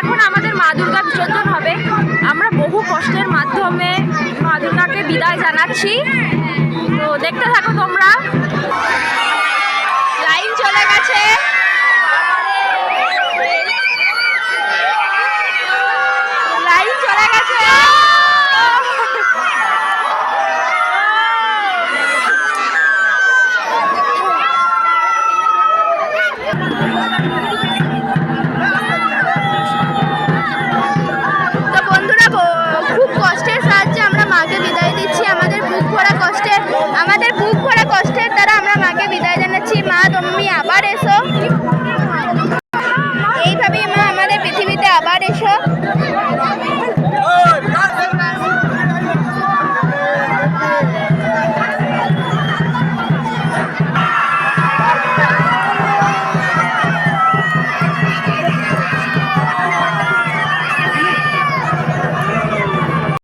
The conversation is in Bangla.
এখন আমাদের মা দুর্গা বিসর্জন হবে। আমরা বহু কষ্টের মাধ্যমে মা দুর্গাকে বিদায় জানাচ্ছি। তো দেখতে থাকো তোমরা। লাইন চলে গেছে, লাইন চলে গেছে। তো বন্ধুরা, খুব কষ্টের সাহায্যে আমরা মাকে বিদায় দিচ্ছি। আমাদের বুক ভরা কষ্টের দ্বারা আমরা মাকে বিদায় জানাচ্ছি। মা তুমি